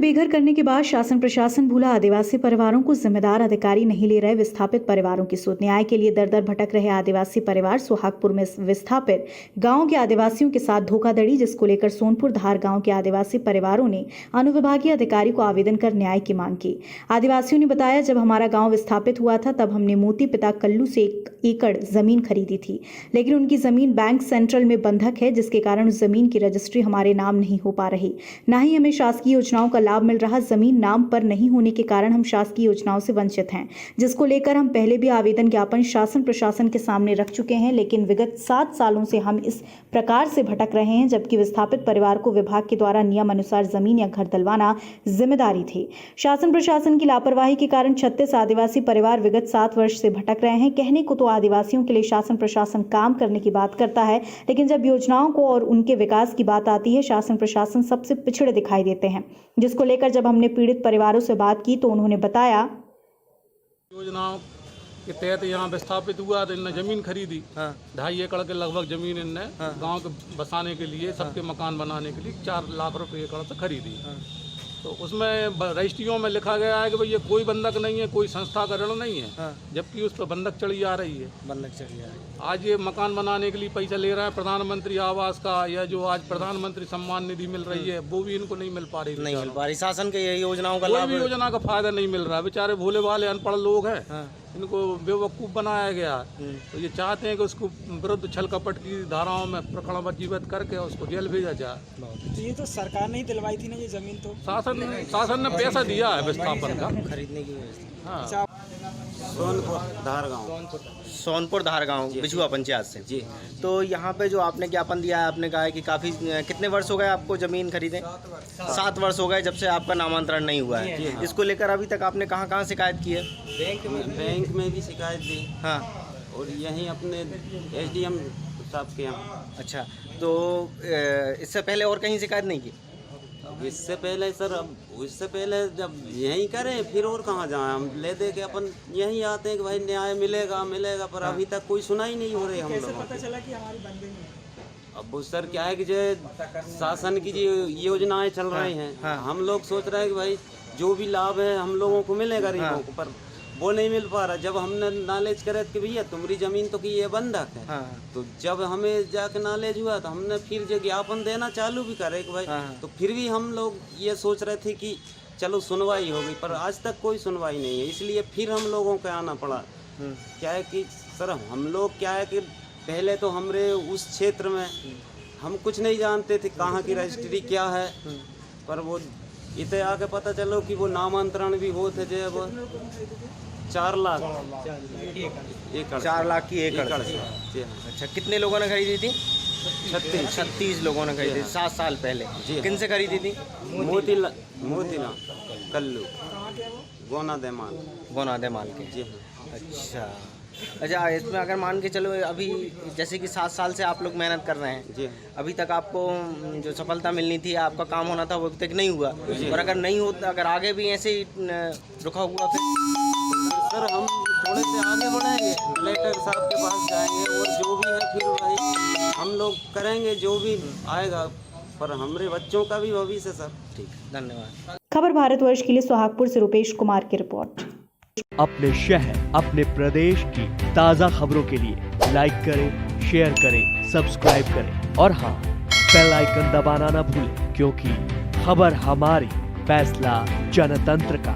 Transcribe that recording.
बेघर करने के बाद शासन प्रशासन भूला आदिवासी परिवारों को, जिम्मेदार अधिकारी नहीं ले रहे विस्थापित परिवारों की सुध। न्याय के लिए दर दर भटक रहे आदिवासी परिवार। सुहागपुर में विस्थापित गांव के आदिवासियों के साथ धोखाधड़ी, जिसको लेकर सोनपुर धार गांव के आदिवासी परिवारों ने अनुविभागीय अधिकारी को आवेदन कर न्याय की मांग की। आदिवासियों ने बताया, जब हमारा गाँव विस्थापित हुआ था तब हमने मोती पिता कल्लू से 1 एकड़ जमीन खरीदी थी, लेकिन उनकी जमीन बैंक सेंट्रल में बंधक है, जिसके कारण उस जमीन की रजिस्ट्री हमारे नाम नहीं हो पा रही, न ही हमें शासकीय योजनाओं का लाभ मिल रहा। जमीन नाम पर नहीं होने के कारण हम शासकीय योजनाओं से वंचित हैं, जिसको लेकर हम पहले भी आवेदन ज्ञापन शासन प्रशासन के सामने रख चुके हैं, लेकिन विगत 7 सालों से हम इस प्रकार से भटक रहे हैं, जबकि विस्थापित परिवार को विभाग के द्वारा नियम अनुसार जमीन या घर दिलवाना जिम्मेदारी थी। शासन प्रशासन की लापरवाही के कारण 36 आदिवासी परिवार विगत 7 वर्ष से भटक रहे हैं। कहने को तो आदिवासियों के लिए शासन प्रशासन काम करने की बात करता है, लेकिन जब योजनाओं को और उनके विकास की बात आती है, शासन प्रशासन सबसे पिछड़े दिखाई देते हैं, जिसको लेकर जब हमने पीड़ित परिवारों से बात की तो उन्होंने बताया, योजनाओं के तहत यहाँ विस्थापित हुआ तो इनने जमीन खरीदी। 2.5 एकड़ के लगभग जमीन इनने गांव के बसाने के लिए, सबके मकान बनाने के लिए 4 लाख रुपए एकड़ से खरीदी। तो उसमें रजिस्ट्रियों में लिखा गया है कि भाई ये कोई बंधक नहीं है, कोई संस्था का ऋण नहीं है, जबकि उस पर बंधक चढ़ी आ रही है। आज ये मकान बनाने के लिए पैसा ले रहा है प्रधानमंत्री आवास का, या जो आज प्रधानमंत्री सम्मान निधि मिल रही है वो भी इनको नहीं मिल पा रही। शासन के ये योजनाओं का लाभ, योजना का फायदा नहीं मिल रहा। बेचारे भोले भाले अनपढ़ लोग हैं, इनको बेवकूफ़ बनाया गया। तो ये चाहते हैं कि उसको विरुद्ध छल कपट की धाराओं में प्रकरण जीवित करके उसको जेल भेजा जाए। तो ये तो सरकार ने ही दिलवाई थी ना ये जमीन, तो शासन ने पैसा दिया है विस्थापन का खरीदने की व्यवस्था। हाँ। सोनपुर धार गाँव बिछुआ पंचायत से जी। तो यहाँ पे जो आपने ज्ञापन दिया है, आपने कहा है कि काफ़ी कितने वर्ष हो गए आपको ज़मीन खरीदे? 7 वर्ष हो गए जब से आपका नामांतरण नहीं हुआ है। इसको लेकर अभी तक आपने कहाँ शिकायत की है? बैंक में भी शिकायत दी। हाँ, और यहीं अपने SDM साहब के यहाँ। अच्छा, तो इससे पहले और कहीं शिकायत नहीं की? इससे पहले सर, अब इससे पहले जब यहीं करें फिर और कहाँ जाएं, हम ले दे के अपन यहीं आते हैं कि भाई न्याय मिलेगा, पर अभी तक कोई सुनाई नहीं हो रही। हम लोगों को पता चला कि हमारी बन गई है। अब वो सर क्या है कि जो शासन की जो योजनाएं चल रही हैं, हम लोग सोच रहे हैं कि भाई जो भी लाभ है हम लोगों को मिले गरीबों को, पर वो नहीं मिल पा रहा। जब हमने नॉलेज करे कि भैया तुम्हारी जमीन तो की ये बंधक है, तो जब हमें जाके नॉलेज हुआ तो हमने फिर जो ज्ञापन देना चालू भी करे कि भाई, तो फिर भी हम लोग ये सोच रहे थे कि चलो सुनवाई होगी, पर आज तक कोई सुनवाई नहीं है। इसलिए फिर हम लोगों को आना पड़ा। क्या है कि सर हम लोग क्या है कि पहले तो हमारे उस क्षेत्र में हम कुछ नहीं जानते थे कहाँ की रजिस्ट्री क्या है, पर वो इतने आके पता चलो कि वो नामांतरण भी होते थे। अब 4 लाख एकड़, 4 लाख की एकड़ से। अच्छा, कितने लोगों ने खरीदी थी? 36 लोगों ने खरीदी 7 साल पहले। किन से खरीदी थी? मोतीला कल्लू गोना देमाल के। जी अच्छा, इसमें अगर मान के चलो अभी जैसे कि 7 साल से आप लोग मेहनत कर रहे हैं जी, अभी तक आपको जो सफलता मिलनी थी, आपका काम होना था, वो अभी तक नहीं हुआ, और अगर नहीं होता, अगर आगे भी ऐसे ही रुका हुआ फिर सर हम थोड़े से आगे बढ़ेंगे, कलेक्टर साहब के पास जाएंगे, और जो भी है फिर वही हम लोग करेंगे जो भी आएगा, पर हमारे बच्चों का भी भविष्य सर। ठीक, धन्यवाद। खबर भारतवर्ष के लिए सुहागपुर से रुपेश कुमार की रिपोर्ट। अपने शहर, अपने प्रदेश की ताज़ा खबरों के लिए लाइक करें, शेयर करें, सब्सक्राइब करें, और हाँ, बेल आइकन दबाना ना भूलें, क्योंकि खबर हमारी, फैसला जनतंत्र का।